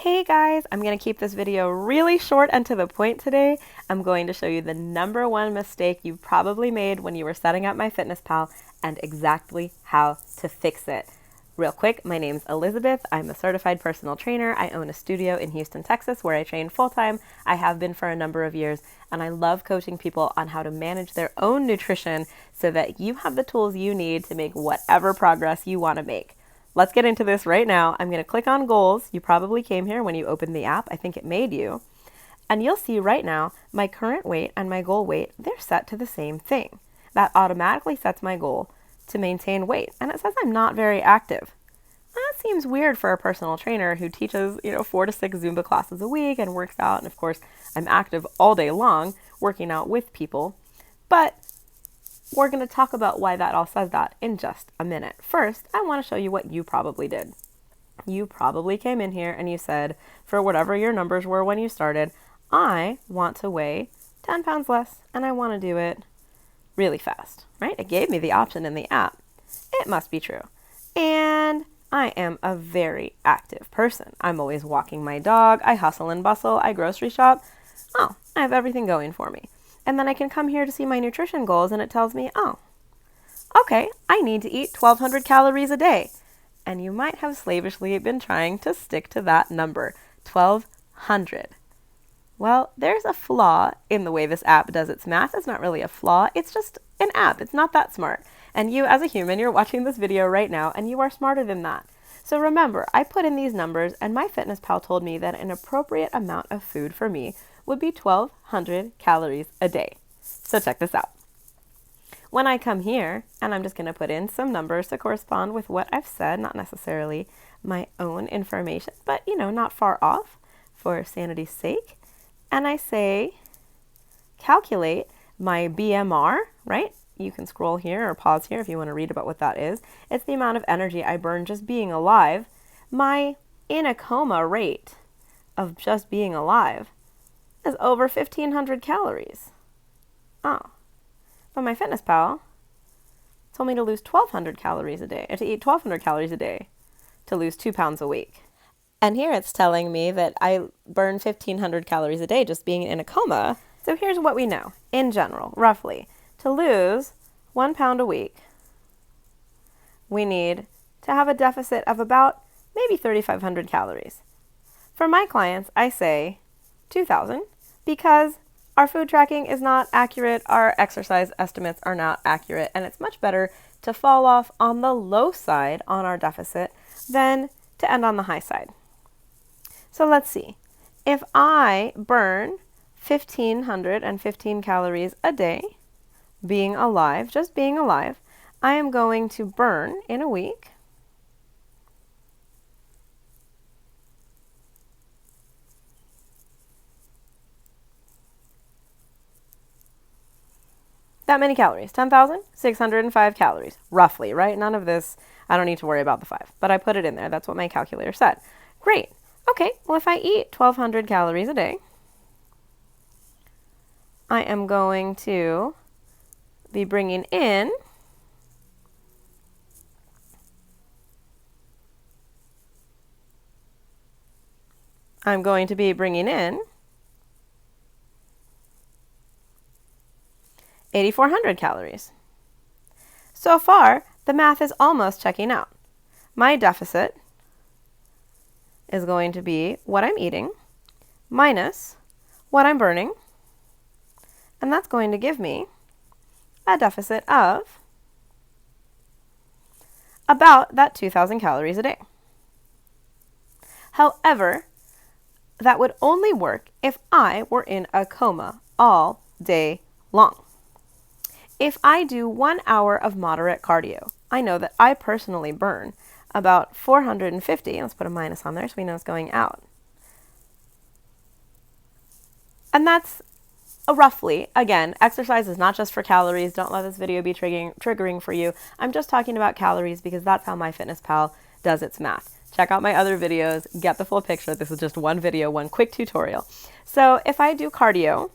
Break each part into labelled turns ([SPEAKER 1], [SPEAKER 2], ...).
[SPEAKER 1] Hey guys, I'm going to keep this video really short and to the point today. I'm going to show you the number one mistake you probably made when you were setting up MyFitnessPal and exactly how to fix it. Real quick, my name's Elizabeth. I'm a certified personal trainer. I own a studio in Houston, Texas, where I train full-time. I have been for a number of years, and I love coaching people on how to manage their own nutrition so that you have the tools you need to make whatever progress you want to make. Let's get into this right now. I'm going to click on goals. You probably came here when you opened the app. I think it made you. And you'll see right now my current weight and my goal weight, they're set to the same thing. That automatically sets my goal to maintain weight. And it says I'm not very active. That seems weird for a personal trainer who teaches, 4 to 6 Zumba classes a week and works out. And of course, I'm active all day long working out with people. But we're going to talk about why that all says that in just a minute. First, I want to show you what you probably did. You probably came in here and you said, for whatever your numbers were when you started, I want to weigh 10 pounds less and I want to do it really fast, right? It gave me the option in the app. It must be true. And I am a very active person. I'm always walking my dog. I hustle and bustle. I grocery shop. Oh, I have everything going for me. And then I can come here to see my nutrition goals and it tells me, oh, okay, I need to eat 1,200 calories a day. And you might have slavishly been trying to stick to that number, 1,200. Well, there's a flaw in the way this app does its math. It's not really a flaw. It's just an app. It's not that smart. And you as a human, you're watching this video right now and you are smarter than that. So remember, I put in these numbers and MyFitnessPal told me that an appropriate amount of food for me would be 1,200 calories a day. So check this out. When I come here, and I'm just going to put in some numbers to correspond with what I've said, not necessarily my own information, but not far off for sanity's sake. And I say, calculate my BMR, right? You can scroll here or pause here if you want to read about what that is. It's the amount of energy I burn just being alive. My in a coma rate of just being alive is over 1,500 calories. Oh, but MyFitnessPal told me to lose 1,200 calories a day, or to eat 1,200 calories a day to lose 2 pounds a week. And here it's telling me that I burn 1,500 calories a day just being in a coma. So here's what we know, in general, roughly. To lose 1 pound a week, we need to have a deficit of about maybe 3,500 calories. For my clients, I say 2,000 because our food tracking is not accurate, our exercise estimates are not accurate, and it's much better to fall off on the low side on our deficit than to end on the high side. So let's see. If I burn 1,515 calories a day, being alive, just being alive, I am going to burn in a week that many calories, 10,605 calories, roughly, right? None of this, I don't need to worry about the 5, but I put it in there. That's what my calculator said. Great. Okay, well, if I eat 1,200 calories a day, I am going to be bringing in I'm going to be bringing in 8,400 calories. So far, the math is almost checking out. My deficit is going to be what I'm eating minus what I'm burning, and that's going to give me a deficit of about that 2,000 calories a day. However, that would only work if I were in a coma all day long. If I do 1 hour of moderate cardio, I know that I personally burn about 450, let's put a minus on there so we know it's going out. And that's roughly, again, exercise is not just for calories. Don't let this video be triggering for you. I'm just talking about calories because that's how MyFitnessPal does its math. Check out my other videos, get the full picture. This is just one video, one quick tutorial. So if I do cardio,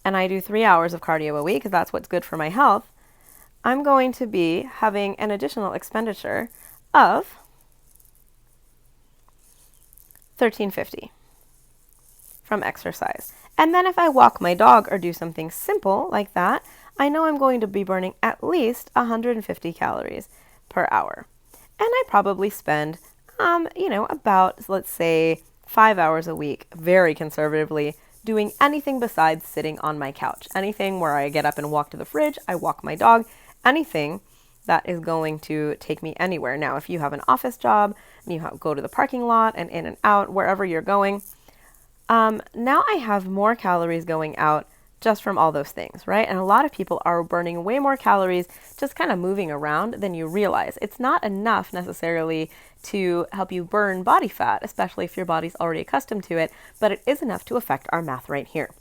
[SPEAKER 1] and I do 3 hours of cardio a week, because that's what's good for my health, I'm going to be having an additional expenditure of 1350 from exercise. And then if I walk my dog or do something simple like that, I know I'm going to be burning at least 150 calories per hour. And I probably spend, about, let's say, 5 hours a week, very conservatively, doing anything besides sitting on my couch. Anything where I get up and walk to the fridge, I walk my dog, anything that is going to take me anywhere. Now, if you have an office job and you go to the parking lot and in and out, wherever you're going, now I have more calories going out just from all those things, right? And a lot of people are burning way more calories just kind of moving around than you realize. It's not enough necessarily to help you burn body fat, especially if your body's already accustomed to it, but it is enough to affect our math right here.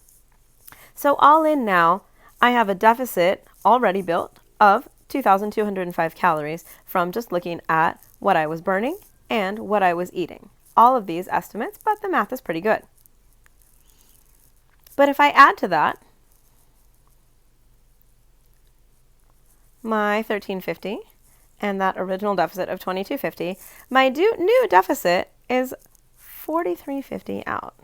[SPEAKER 1] So all in now, I have a deficit already built of 2,205 calories from just looking at what I was burning and what I was eating. All of these estimates, but the math is pretty good. But if I add to that my 1350 and that original deficit of 2250, my new deficit is 4350 out.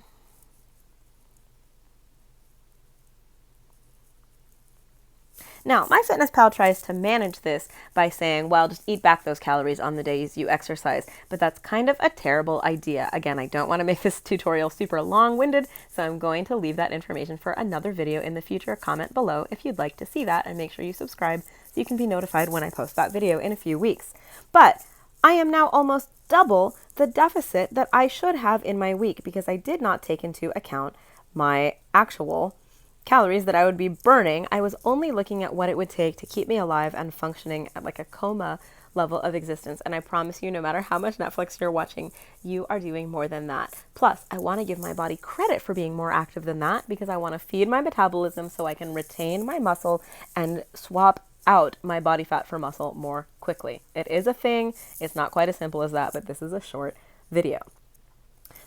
[SPEAKER 1] Now, MyFitnessPal tries to manage this by saying, well, just eat back those calories on the days you exercise, but that's kind of a terrible idea. Again, I don't want to make this tutorial super long-winded, so I'm going to leave that information for another video in the future. Comment below if you'd like to see that, and make sure you subscribe so you can be notified when I post that video in a few weeks. But I am now almost double the deficit that I should have in my week because I did not take into account my actual calories that I would be burning. I was only looking at what it would take to keep me alive and functioning at like a coma level of existence. And I promise you, no matter how much Netflix you're watching, you are doing more than that. Plus, I want to give my body credit for being more active than that because I want to feed my metabolism so I can retain my muscle and swap out my body fat for muscle more quickly. It is a thing. It's not quite as simple as that, but this is a short video.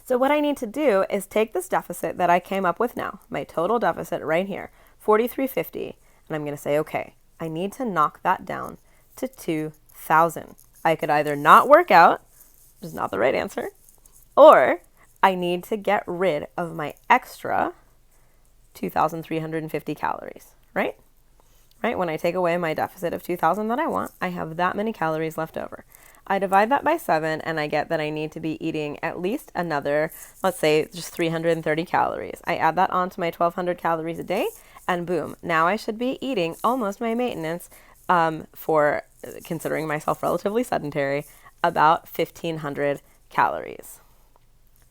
[SPEAKER 1] So what I need to do is take this deficit that I came up with now, my total deficit right here, 4350, and I'm going to say, okay, I need to knock that down to 2,000. I could either not work out, which is not the right answer, or I need to get rid of my extra 2,350 calories, right? Right? When I take away my deficit of 2,000 that I want, I have that many calories left over. I divide that by 7 and I get that I need to be eating at least another, let's say just 330 calories. I add that on to my 1,200 calories a day and boom, now I should be eating almost my maintenance for, considering myself relatively sedentary, about 1,500 calories.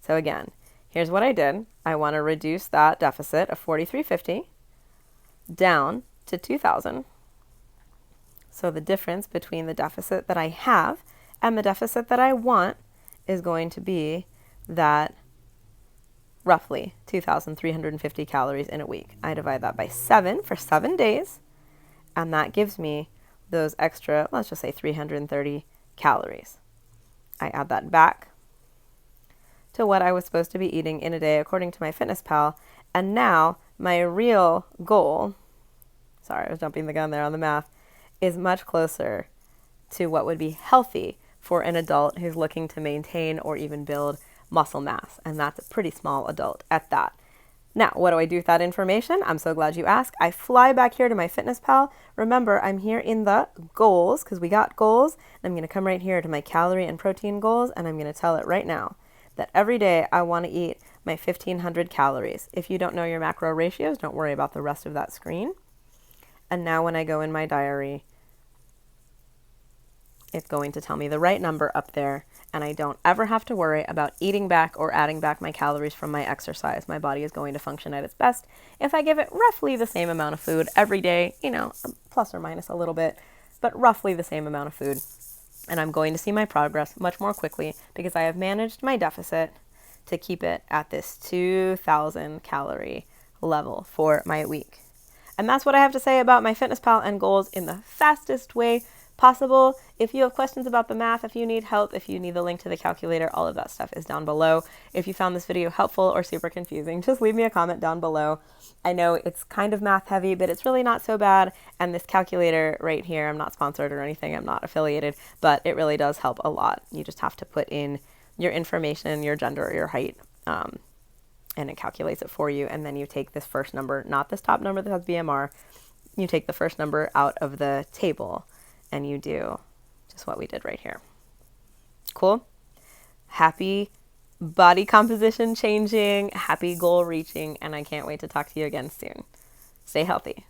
[SPEAKER 1] So again, here's what I did. I want to reduce that deficit of 4,350 down to 2,000. So the difference between the deficit that I have and the deficit that I want is going to be that roughly 2,350 calories in a week. I divide that by 7 for 7 days, and that gives me those extra, let's just say 330 calories. I add that back to what I was supposed to be eating in a day according to MyFitnessPal, and now my real goal, sorry, I was jumping the gun there on the math, is much closer to what would be healthy for an adult who's looking to maintain or even build muscle mass. And that's a pretty small adult at that. Now, what do I do with that information? I'm so glad you asked. I fly back here to MyFitnessPal. Remember, I'm here in the goals because we got goals. I'm going to come right here to my calorie and protein goals, and I'm going to tell it right now that every day I want to eat my 1,500 calories. If you don't know your macro ratios, don't worry about the rest of that screen. And now when I go in my diary, it's going to tell me the right number up there, and I don't ever have to worry about eating back or adding back my calories from my exercise. My body is going to function at its best if I give it roughly the same amount of food every day, plus or minus a little bit, but roughly the same amount of food. And I'm going to see my progress much more quickly because I have managed my deficit to keep it at this 2,000 calorie level for my week. And that's what I have to say about MyFitnessPal and goals in the fastest way possible. If you have questions about the math, if you need help, if you need the link to the calculator, all of that stuff is down below. If you found this video helpful or super confusing, just leave me a comment down below. I know it's kind of math heavy, but it's really not so bad. And this calculator right here, I'm not sponsored or anything, I'm not affiliated, but it really does help a lot. You just have to put in your information, your gender, your height, and it calculates it for you. And then you take this first number, not this top number that has BMR, you take the first number out of the table and you do just what we did right here. Cool? Happy body composition changing, happy goal reaching, and I can't wait to talk to you again soon. Stay healthy.